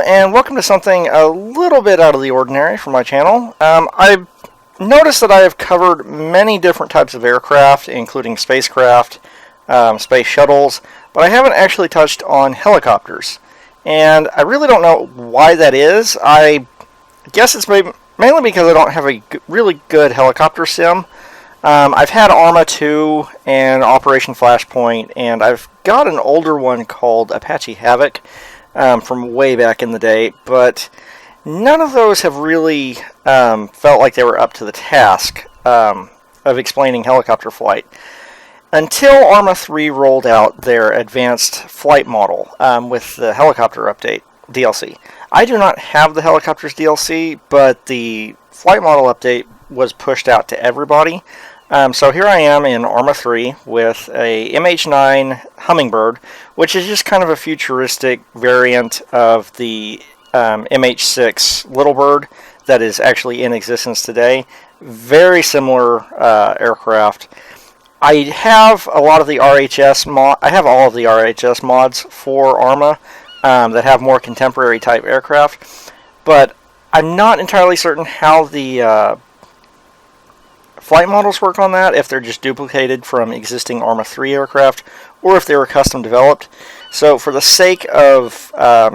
and welcome to something a little bit out of the ordinary for my channel. I've noticed that I have covered many different types of aircraft, including spacecraft, space shuttles, but I haven't actually touched on helicopters. And I really don't know why that is. I guess it's mainly because I don't have a really good helicopter sim. I've had Arma 2 and Operation Flashpoint, and I've got an older one called Apache Havoc from way back in the day, but none of those have really felt like they were up to the task of explaining helicopter flight until Arma 3 rolled out their advanced flight model with the helicopter update DLC. I do not have the helicopters DLC, but the flight model update was pushed out to everybody. So here I am in Arma 3 with a MH9 Hummingbird, which is just kind of a futuristic variant of the MH6 Little Bird that is actually in existence today. Very similar aircraft. I have a lot of the RHS I have all of the RHS mods for Arma that have more contemporary type aircraft, but I'm not entirely certain how the flight models work on that, if they're just duplicated from existing Arma 3 aircraft, or if they were custom developed. So for the sake of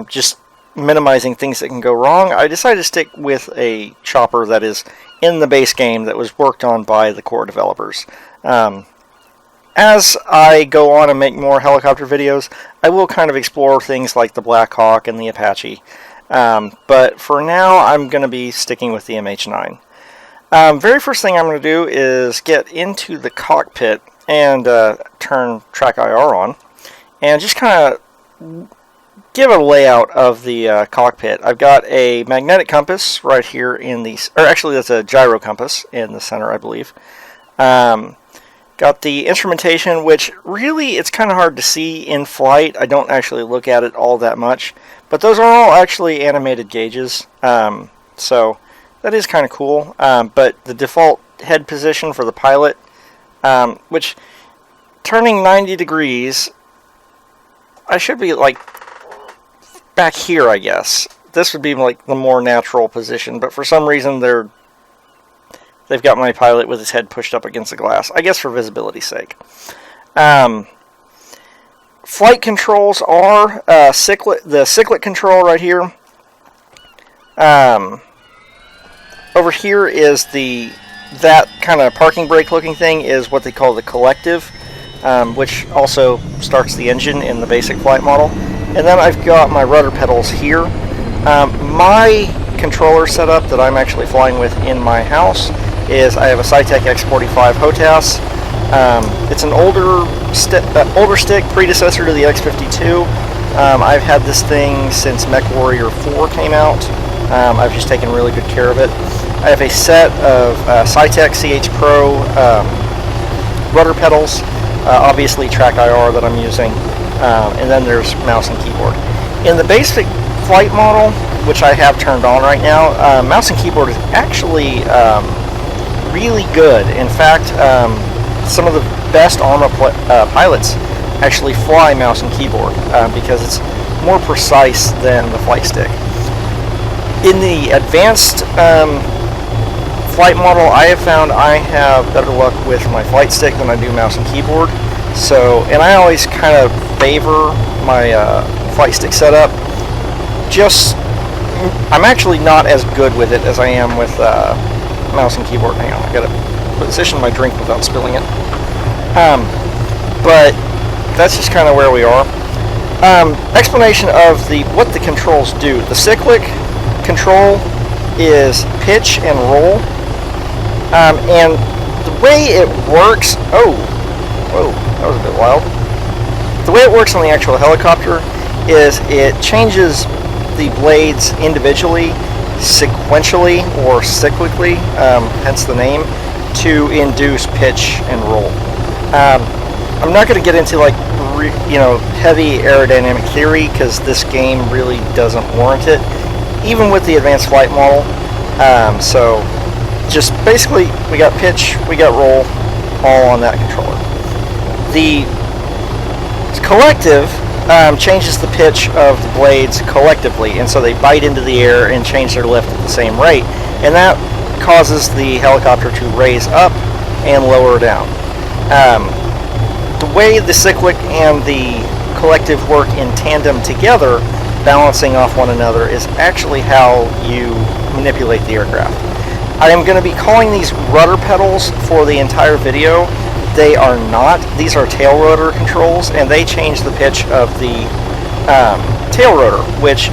just minimizing things that can go wrong, I decided to stick with a chopper that is in the base game that was worked on by the core developers. As I go on and make more helicopter videos, I will kind of explore things like the Black Hawk and the Apache. But for now, I'm going to be sticking with the MH9. Very first thing I'm going to do is get into the cockpit and turn Track IR on and just kind of give a layout of the cockpit. I've got a magnetic compass right here in the, or actually that's a gyro compass in the center, I believe. Got the instrumentation, which really it's kind of hard to see in flight. I don't actually look at it all that much, but those are all actually animated gauges. So that is kind of cool, but the default head position for the pilot, which turning 90 degrees, I should be like back here, I guess. This would be like the more natural position, but for some reason they've got my pilot with his head pushed up against the glass, I guess for visibility's sake. Flight controls are the cyclic control right here. Over here is that kind of parking brake looking thing is what they call the collective, which also starts the engine in the basic flight model. And then I've got my rudder pedals here. My controller setup that I'm actually flying with in my house is I have a Cytec X45 HOTAS. It's an older stick, predecessor to the X52. I've had this thing since MechWarrior 4 came out. I've just taken really good care of it. I have a set of Cytec CH Pro rudder pedals, obviously Track IR that I'm using, and then there's mouse and keyboard. In the basic flight model, which I have turned on right now, mouse and keyboard is actually really good. In fact, some of the best Arma pilots actually fly mouse and keyboard because it's more precise than the flight stick. In the advanced flight model, I have found I have better luck with my flight stick than I do mouse and keyboard. So, and I always kind of favor my flight stick setup. I'm actually not as good with it as I am with mouse and keyboard. Hang on, I gotta position my drink without spilling it. But that's just kind of where we are. Explanation of what the controls do. The cyclic control is pitch and roll, and the way it works, whoa, that was a bit wild. The way it works on the actual helicopter is it changes the blades individually, sequentially or cyclically, hence the name, to induce pitch and roll. I'm not going to get into like heavy aerodynamic theory because this game really doesn't warrant it, even with the advanced flight model. So just basically we got pitch, we got roll, all on that controller. The collective changes the pitch of the blades collectively, and so they bite into the air and change their lift at the same rate, and that causes the helicopter to raise up and lower down. The way the cyclic and the collective work in tandem together, balancing off one another, is actually how you manipulate the aircraft. I am going to be calling these rudder pedals for the entire video. They are not. These are tail rotor controls, and they change the pitch of the tail rotor, which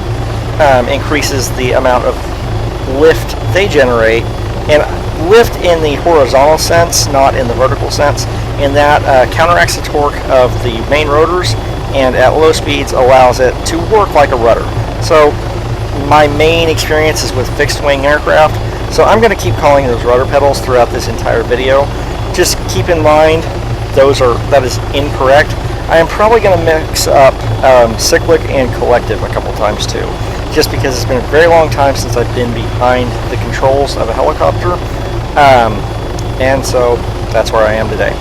increases the amount of lift they generate, and lift in the horizontal sense, not in the vertical sense, and that counteracts the torque of the main rotors, and at low speeds allows it to work like a rudder. So my main experience is with fixed wing aircraft, so I'm going to keep calling those rudder pedals throughout this entire video. Just keep in mind that is incorrect. I am probably going to mix up cyclic and collective a couple times too, just because it's been a very long time since I've been behind the controls of a helicopter, and so that's where I am today.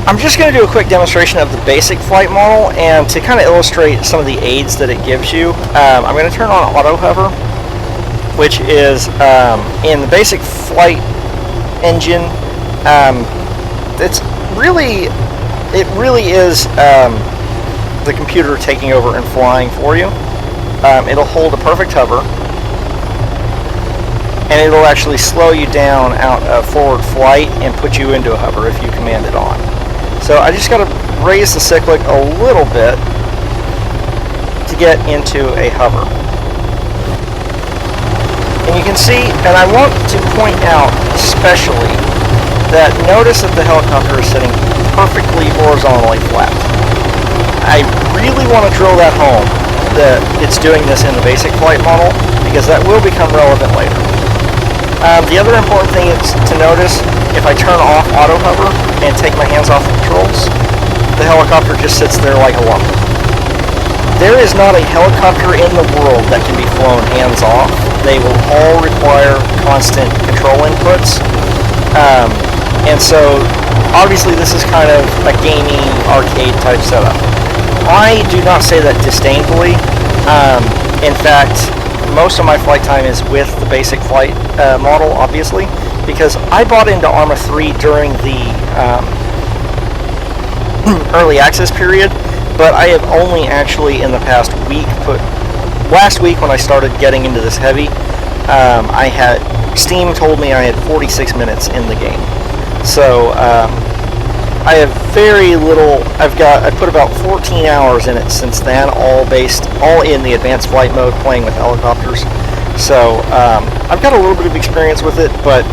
I'm just going to do a quick demonstration of the basic flight model, and to kind of illustrate some of the aids that it gives you, I'm going to turn on auto hover, which is in the basic flight engine. It really is the computer taking over and flying for you. It'll hold a perfect hover, and it'll actually slow you down out of forward flight and put you into a hover if you command it on. So I just got to raise the cyclic a little bit to get into a hover. And you can see, and I want to point out especially, that notice that the helicopter is sitting perfectly horizontally flat. I really want to drill that home, that it's doing this in the basic flight model, because that will become relevant later. The other important thing is to notice, if I turn off auto hover and take my hands off the controls, the helicopter just sits there like a lump. There is not a helicopter in the world that can be flown hands off. They will all require constant control inputs. And so, obviously this is kind of a gaming, arcade type setup. I do not say that disdainfully. In fact, most of my flight time is with the basic flight model, obviously, because I bought into Arma 3 during the early access period, but I have only actually in the past week last week when I started getting into this heavy, Steam told me I had 46 minutes in the game. So I have very little. I put about 14 hours in it since then, all in the advanced flight mode, playing with helicopters. So I've got a little bit of experience with it, but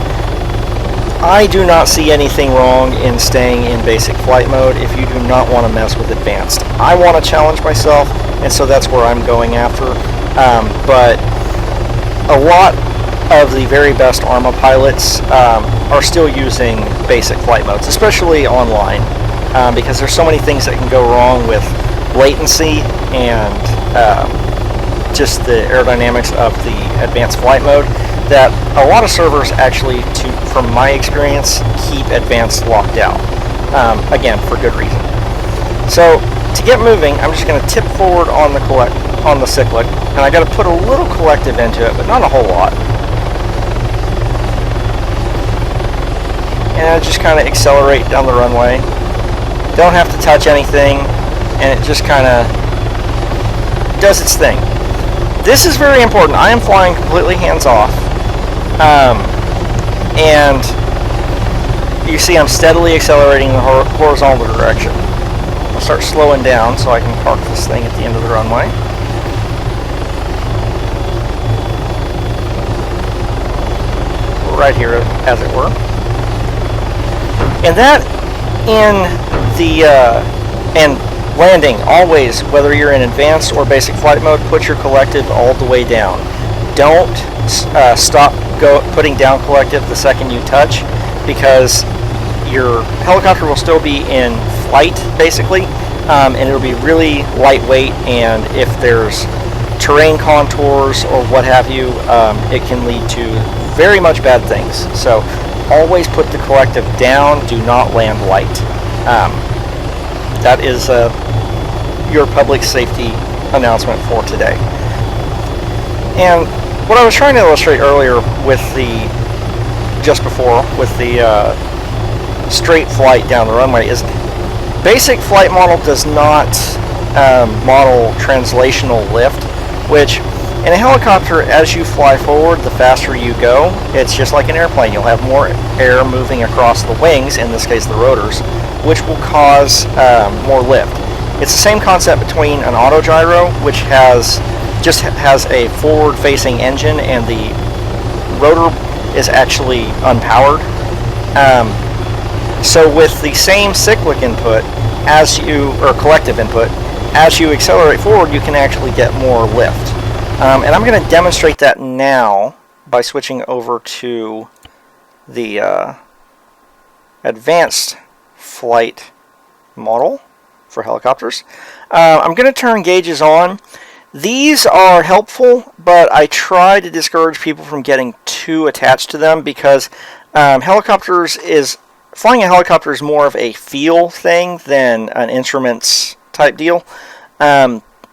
I do not see anything wrong in staying in basic flight mode if you do not want to mess with advanced. I want to challenge myself, and so that's where I'm going after. But a lot of the very best Arma pilots are still using basic flight modes, especially online, because there's so many things that can go wrong with latency and just the aerodynamics of the advanced flight mode, that a lot of servers actually, from my experience, keep advanced locked out, again, for good reason. So to get moving, I'm just going to tip forward on the cyclic, and I got to put a little collective into it, but not a whole lot. And I just kind of accelerate down the runway. Don't have to touch anything, and it just kind of does its thing. This is very important. I am flying completely hands-off, and you see I'm steadily accelerating in the horizontal direction. I'll start slowing down so I can park this thing at the end of the runway. Right here, as it were. And that and landing, always, whether you're in advanced or basic flight mode, put your collective all the way down. Don't stop putting down collective the second you touch, because your helicopter will still be in flight, basically, and it'll be really lightweight, and if there's terrain contours or what have you, it can lead to very much bad things. So always put the collective down. Do not land light. That is your public safety announcement for today. And what I was trying to illustrate earlier with just before, with the straight flight down the runway is basic flight model does not model translational lift, which in a helicopter, as you fly forward, the faster you go, it's just like an airplane. You'll have more air moving across the wings, in this case the rotors, which will cause more lift. It's the same concept between an autogyro, which just has a forward-facing engine, and the rotor is actually unpowered. So with the same cyclic input or collective input, as you accelerate forward, you can actually get more lift. And I'm going to demonstrate that now by switching over to the advanced flight model for helicopters. I'm going to turn gauges on. These are helpful, but I try to discourage people from getting too attached to them because flying a helicopter is more of a feel thing than an instruments type deal.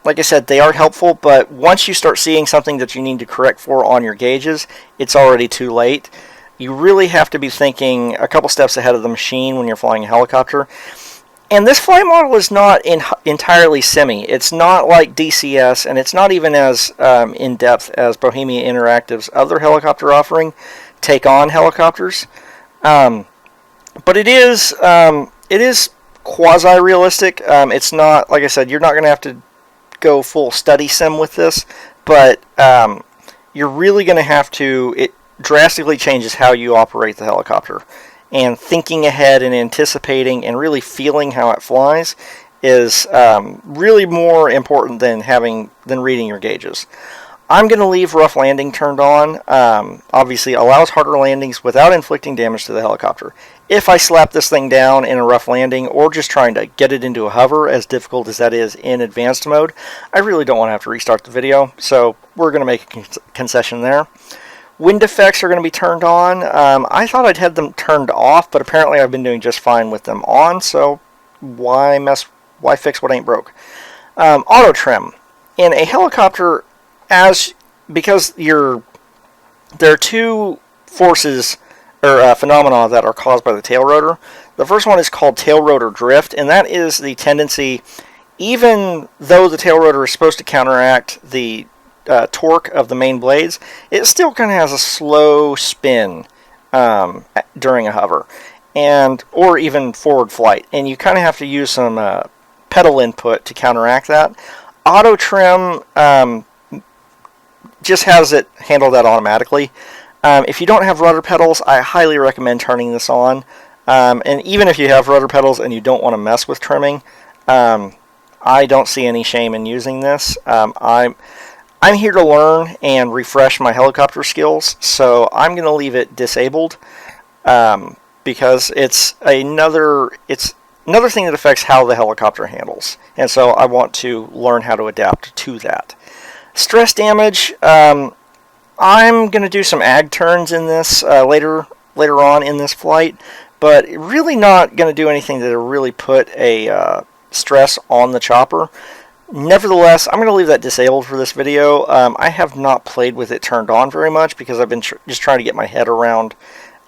Like I said, they are helpful, but once you start seeing something that you need to correct for on your gauges, it's already too late. You really have to be thinking a couple steps ahead of the machine when you're flying a helicopter. And this flight model is not entirely semi. It's not like DCS, and it's not even as in-depth as Bohemia Interactive's other helicopter offering, Take On Helicopters. But it is quasi-realistic. It's not, like I said, you're not going to have to go full study sim with this, but you're really going to have to. It drastically changes how you operate the helicopter, and thinking ahead and anticipating and really feeling how it flies is really more important than reading your gauges. I'm going to leave rough landing turned on. Obviously allows harder landings without inflicting damage to the helicopter. If I slap this thing down in a rough landing or just trying to get it into a hover, as difficult as that is in advanced mode, I really don't want to have to restart the video, so we're going to make a concession there. Wind effects are going to be turned on. I thought I'd had them turned off, but apparently I've been doing just fine with them on, so why fix what ain't broke? Auto trim. In a helicopter, because there are two forces or phenomena that are caused by the tail rotor. The first one is called tail rotor drift, and that is the tendency, even though the tail rotor is supposed to counteract the torque of the main blades, it still kind of has a slow spin during a hover, or even forward flight, and you kind of have to use some pedal input to counteract that. Auto trim just has it handle that automatically. If you don't have rudder pedals, I highly recommend turning this on. And even if you have rudder pedals and you don't want to mess with trimming, I don't see any shame in using this. I'm here to learn and refresh my helicopter skills, so I'm going to leave it disabled because it's another thing that affects how the helicopter handles, and so I want to learn how to adapt to that. Stress damage. I'm going to do some ag turns in this later on in this flight, but really not going to do anything that will really put a stress on the chopper. Nevertheless, I'm going to leave that disabled for this video. I have not played with it turned on very much because I've been just trying to get my head around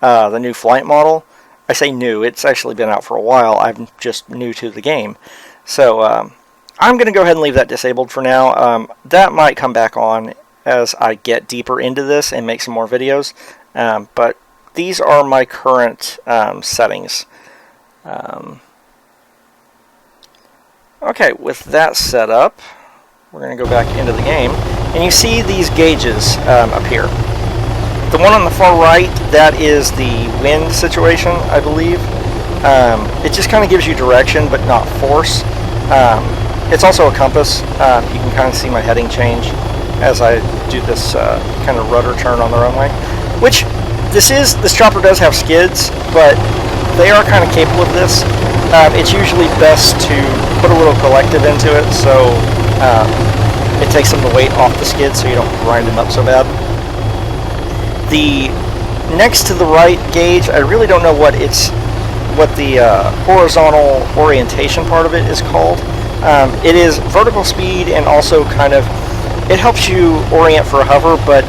the new flight model. I say new, it's actually been out for a while. I'm just new to the game. So I'm going to go ahead and leave that disabled for now. That might come back on as I get deeper into this and make some more videos, but these are my current settings. Okay, with that set up, we're going to go back into the game, and you see these gauges appear. The one on the far right, that is the wind situation, I believe. It just kind of gives you direction, but not force. It's also a compass. You can kind of see my heading change as I do this kind of rudder turn on the runway, which this chopper does have skids, but they are kind of capable of this. It's usually best to put a little collective into it, so it takes some of the weight off the skids so you don't grind them up so bad. The next to the right gauge, I really don't know what the horizontal orientation part of it is called. It is vertical speed and also kind of, it helps you orient for a hover, but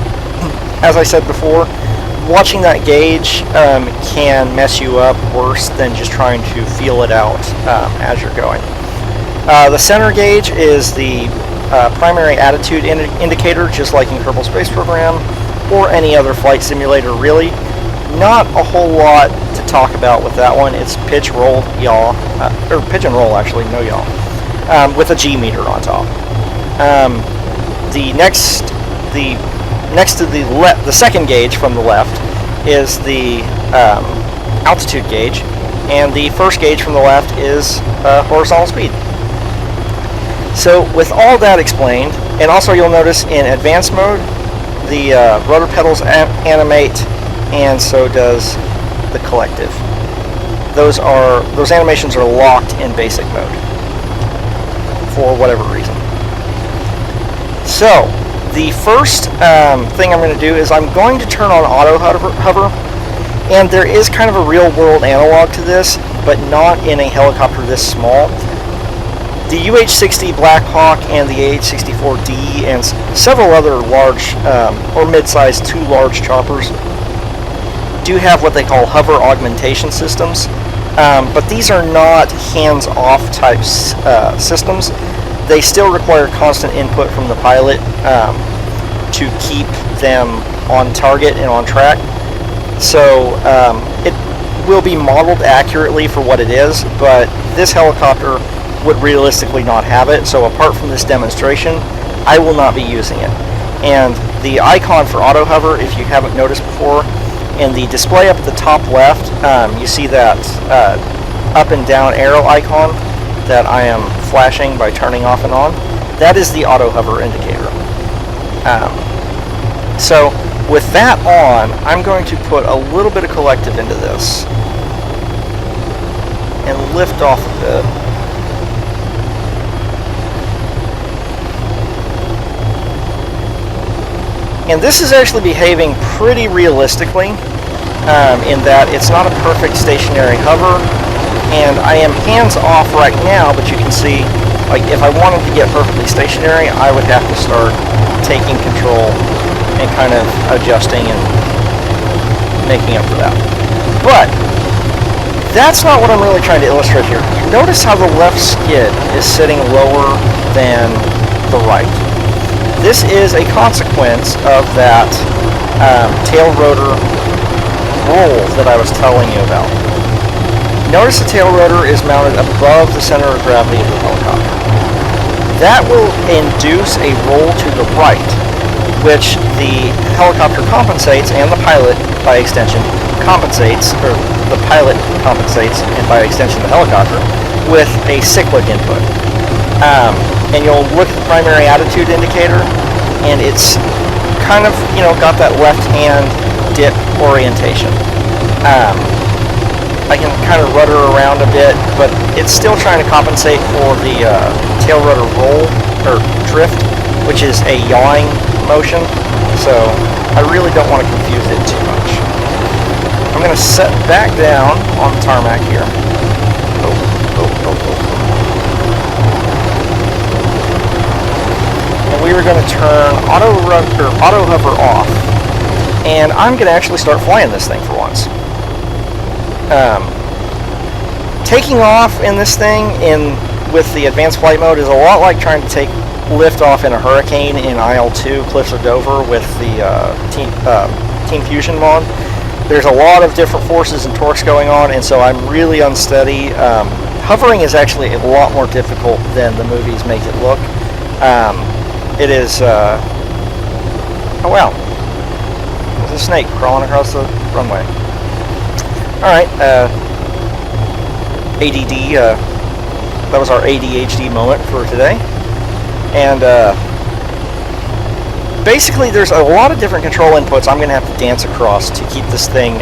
as I said before, watching that gauge can mess you up worse than just trying to feel it out as you're going. The center gauge is the primary attitude indicator, just like in Kerbal Space Program or any other flight simulator really. Not a whole lot to talk about with that one. It's pitch, roll, yaw, or pitch and roll actually, no yaw, with a G meter on top. Next to the second gauge from the left is the altitude gauge, and the first gauge from the left is horizontal speed. So with all that explained, and also you'll notice in advanced mode, the rudder pedals animate, and so does the collective. Those animations are locked in basic mode for whatever reason. So the first thing I'm going to do is I'm going to turn on auto hover, and there is kind of a real world analog to this, but not in a helicopter this small. The UH-60 Black Hawk and the AH-64D and several other large or mid-sized too large choppers do have what they call hover augmentation systems, but these are not hands-off type systems. They still require constant input from the pilot to keep them on target and on track. So it will be modeled accurately for what it is, but this helicopter would realistically not have it. So apart from this demonstration, I will not be using it. And the icon for auto hover, if you haven't noticed before, in the display up at the top left, you see that up and down arrow icon that I am flashing by turning off and on. That is the auto hover indicator. So with that on, I'm going to put a little bit of collective into this and lift off a bit. And this is actually behaving pretty realistically in that it's not a perfect stationary hover, and I am hands off right now, but you can see, like, if I wanted to get perfectly stationary, I would have to start taking control and kind of adjusting and making up for that. But that's not what I'm really trying to illustrate here. Notice how the left skid is sitting lower than the right. This is a consequence of that tail rotor roll that I was telling you about. Notice the tail rotor is mounted above the center of gravity of the helicopter. That will induce a roll to the right, which the helicopter compensates, and the pilot, by extension, compensates, or the pilot compensates, and by extension the helicopter, with a cyclic input. And you'll look at the primary attitude indicator, and it's kind of, got that left hand dip orientation. I can kind of rudder around a bit, but it's still trying to compensate for the tail rotor roll, or drift, which is a yawing motion, so I really don't want to confuse it too much. I'm going to set back down on the tarmac here. And we were going to turn auto hover off, and I'm going to actually start flying this thing for once. Taking off in this thing with the advanced flight mode is a lot like trying to take lift off in a hurricane in IL-2 Cliffs of Dover with the Team Fusion mod. There's a lot of different forces and torques going on, and so I'm really unsteady. Hovering is actually a lot more difficult than the movies make it look. It is, oh wow, there's a snake crawling across the runway. Alright, ADD, that was our ADHD moment for today. And basically there's a lot of different control inputs I'm going to have to dance across to keep this thing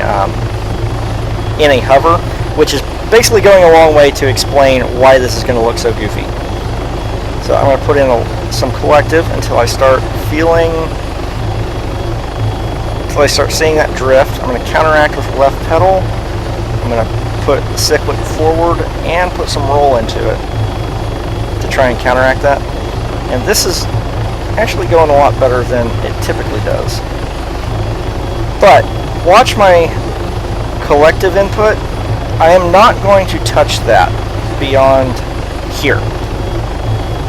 in a hover, which is basically going a long way to explain why this is going to look so goofy. So I'm going to put in some collective until I start seeing that drift. I'm going to counteract with the left pedal. I'm going to put the cyclic forward and put some roll into it to try and counteract that. And this is actually going a lot better than it typically does. But watch my collective input. I am not going to touch that beyond here.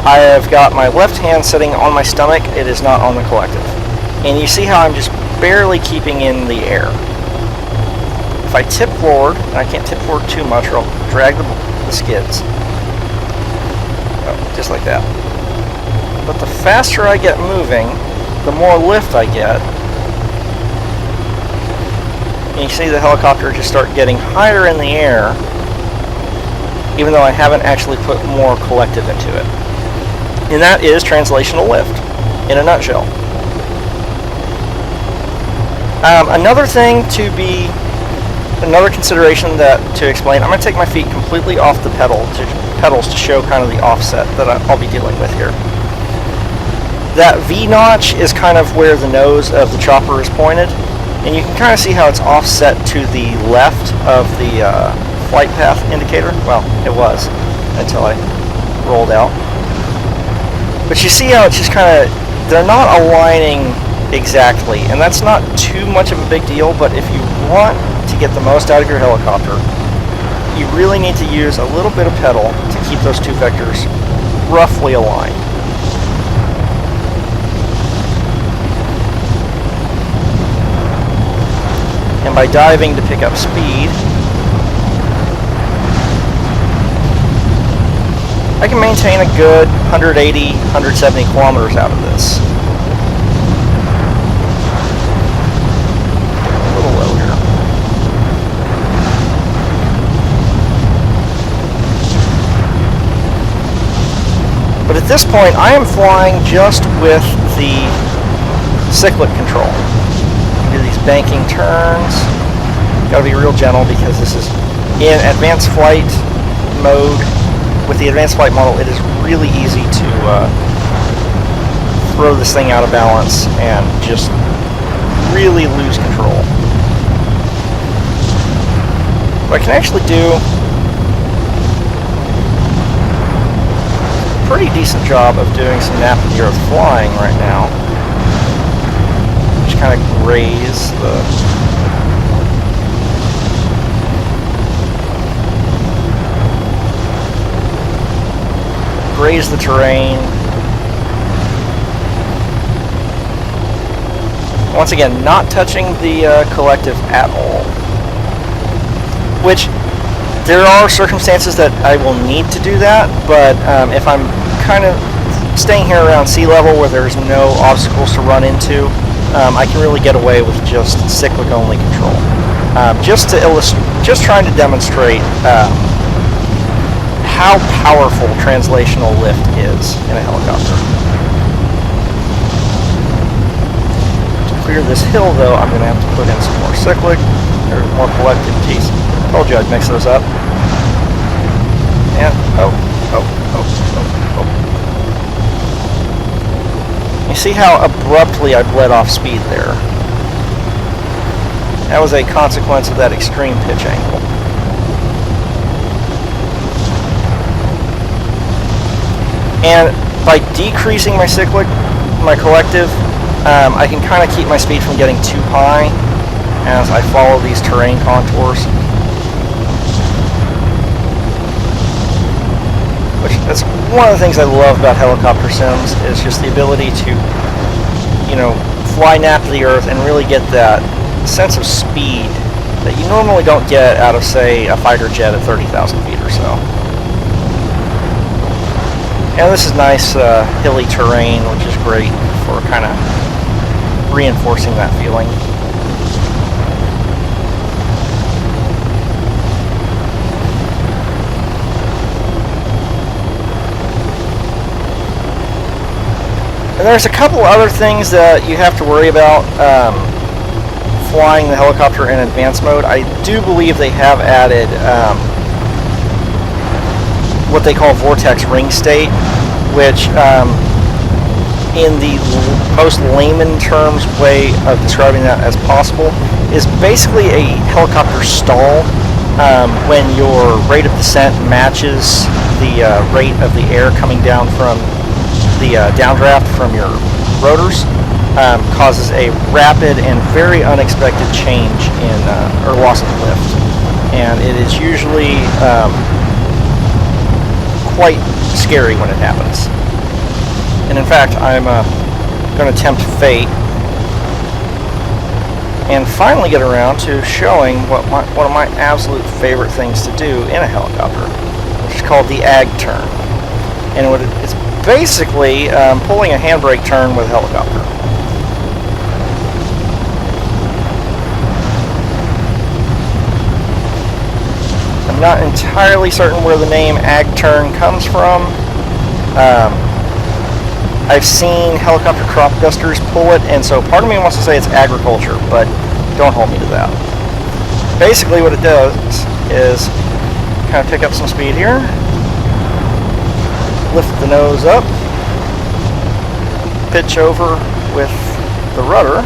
I have got my left hand sitting on my stomach. It is not on the collective. And you see how I'm just barely keeping in the air. If I tip forward, and I can't tip forward too much or I'll drag the skids. Oh, just like that. But the faster I get moving, the more lift I get. And you see the helicopter just start getting higher in the air, even though I haven't actually put more collective into it. And that is translational lift, in a nutshell. Another consideration to explain, I'm going to take my feet completely off the pedals to show kind of the offset that I'll be dealing with here. That V-notch is kind of where the nose of the chopper is pointed, and you can kind of see how it's offset to the left of the flight path indicator. Well, it was until I rolled out. But you see how it's just kind of, they're not aligning exactly, and that's not too much of a big deal, but if you want to get the most out of your helicopter, you really need to use a little bit of pedal to keep those two vectors roughly aligned. And by diving to pick up speed, I can maintain a good 180, 170 kilometers out of this. A little low here. But at this point, I am flying just with the cyclic control. Do these banking turns. Got to be real gentle because this is in advanced flight mode. With the advanced flight model, it is really easy to throw this thing out of balance and just really lose control. What I can actually do a pretty decent job of doing some nap of the earth flying right now. Just kind of graze the terrain. Once again, not touching the collective at all. Which, there are circumstances that I will need to do that, but if I'm kind of staying here around sea level where there's no obstacles to run into, I can really get away with just cyclic only control. Just trying to demonstrate how powerful translational lift is in a helicopter. To clear this hill, though, I'm going to have to put in some more cyclic, or more collective. Geez, I told you I'd mix those up. And, oh. You see how abruptly I bled off speed there? That was a consequence of that extreme pitch angle. And by decreasing my cyclic, my collective, I can kind of keep my speed from getting too high as I follow these terrain contours. That's one of the things I love about helicopter sims, is just the ability to, fly nap to the earth and really get that sense of speed that you normally don't get out of, say, a fighter jet at 30,000 feet or so. And this is nice hilly terrain, which is great for kind of reinforcing that feeling. And there's a couple other things that you have to worry about flying the helicopter in advanced mode. I do believe they have added what they call vortex ring state, which in the most layman terms way of describing that as possible is basically a helicopter stall when your rate of descent matches the rate of the air coming down from the downdraft from your rotors, causes a rapid and very unexpected change in or loss of lift, and it is usually quite scary when it happens. And in fact, I'm going to tempt fate and finally get around to showing one of my absolute favorite things to do in a helicopter, which is called the ag turn. And it's basically pulling a handbrake turn with a helicopter. I'm not entirely certain where the name ag turn comes from. I've seen helicopter crop dusters pull it, and so part of me wants to say it's agriculture, but don't hold me to that. Basically what it does is kind of pick up some speed here, lift the nose up, pitch over with the rudder,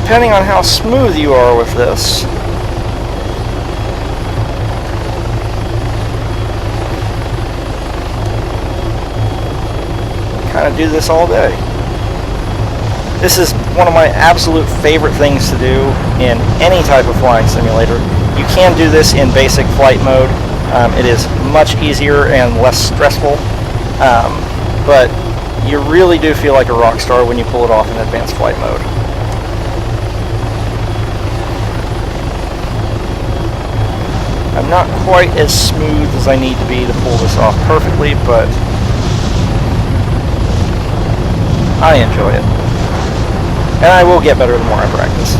depending on how smooth you are with this, kind of do this all day. This is one of my absolute favorite things to do in any type of flying simulator. You can do this in basic flight mode. It is much easier and less stressful, but you really do feel like a rock star when you pull it off in advanced flight mode. I'm not quite as smooth as I need to be to pull this off perfectly, but I enjoy it. And I will get better the more I practice.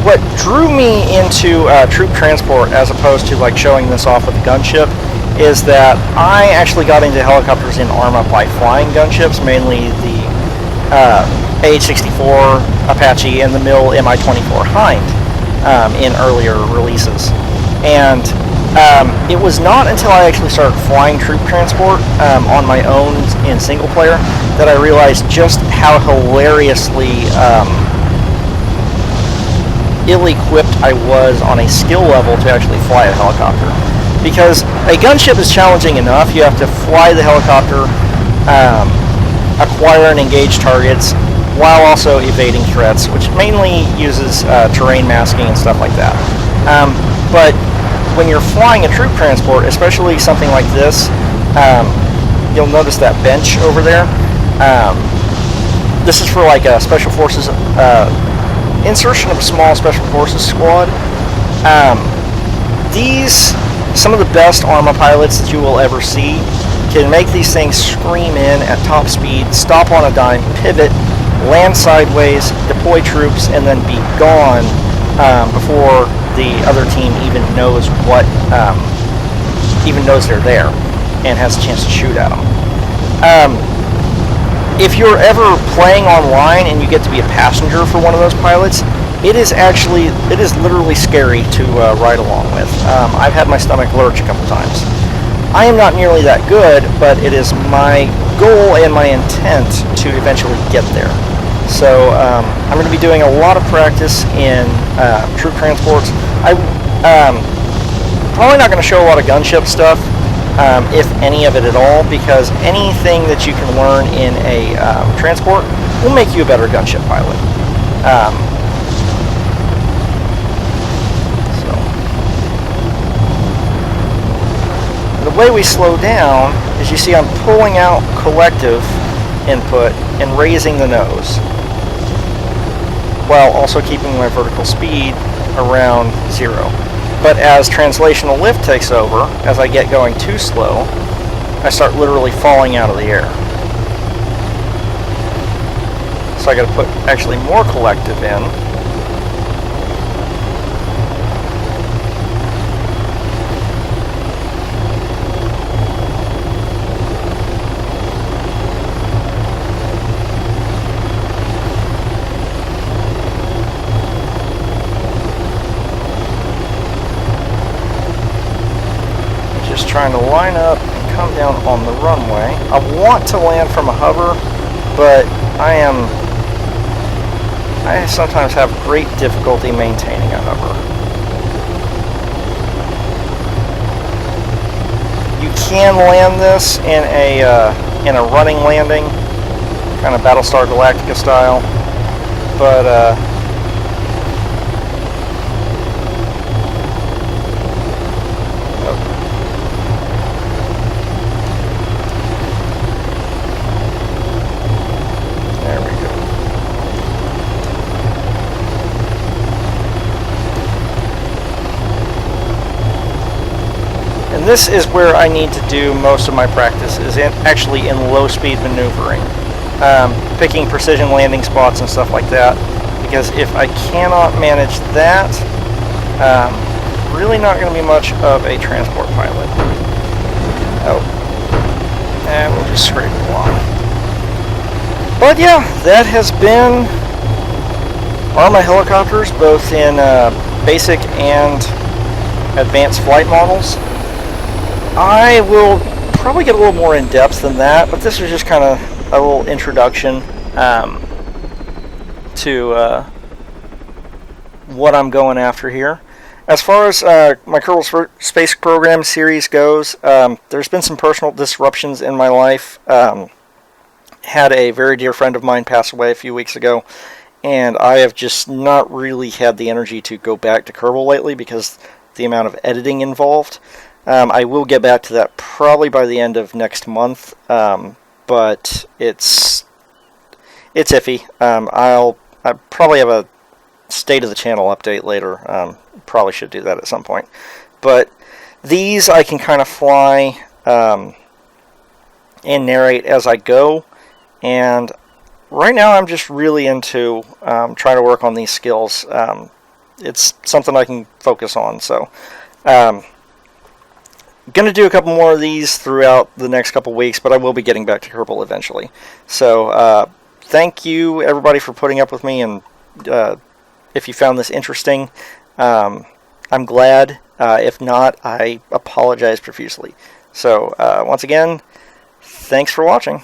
What drew me into troop transport as opposed to like showing this off with a gunship is that I actually got into helicopters in Arma by flying gunships, mainly the AH-64 Apache and the MIL Mi-24 Hind. In earlier releases, and it was not until I actually started flying troop transport on my own in single player that I realized just how hilariously ill-equipped I was on a skill level to actually fly a helicopter. Because a gunship is challenging enough. You have to fly the helicopter, acquire and engage targets, while also evading threats, which mainly uses terrain masking and stuff like that. But when you're flying a troop transport, especially something like this, you'll notice that bench over there. This is for like a special forces insertion of a small special forces squad. Some of the best Arma pilots that you will ever see can make these things scream in at top speed, stop on a dime, pivot, land sideways, deploy troops, and then be gone before the other team even knows they're there and has a chance to shoot at them. If you're ever playing online and you get to be a passenger for one of those pilots, it is literally scary to ride along with. I've had my stomach lurch a couple times. I am not nearly that good, but it is my goal and my intent to eventually get there. So I'm going to be doing a lot of practice in troop transports. I'm probably not going to show a lot of gunship stuff, if any of it at all, because anything that you can learn in a transport will make you a better gunship pilot. The way we slow down is, you see I'm pulling out collective input and raising the nose, while also keeping my vertical speed around 0. But as translational lift takes over, as I get going too slow, I start literally falling out of the air. So I got to put actually more collective in. trying to line up and come down on the runway. I want to land from a hover, but I sometimes have great difficulty maintaining a hover. You can land this in a running landing, kind of Battlestar Galactica style, but there we go. And this is where I need to do most of my practice, is actually in low speed maneuvering. Picking precision landing spots and stuff like that, because if I cannot manage that, really not going to be much of a transport pilot. Oh, and we'll just scrape along. But yeah, that has been Arma helicopters, both in basic and advanced flight models. I will probably get a little more in depth than that, but this was just kind of a little introduction to what I'm going after here. As far as my Kerbal Space Program series goes, there's been some personal disruptions in my life. Had a very dear friend of mine pass away a few weeks ago, and I have just not really had the energy to go back to Kerbal lately because the amount of editing involved. I will get back to that probably by the end of next month, but it's iffy. I probably have a state of the channel update later. Probably should do that at some point. But these I can kind of fly and narrate as I go, and right now I'm just really into trying to work on these skills. It's something I can focus on, so going to do a couple more of these throughout the next couple weeks, but I will be getting back to Kerbal eventually. So thank you everybody for putting up with me, and if you found this interesting, I'm glad. If not, I apologize profusely. So once again, thanks for watching.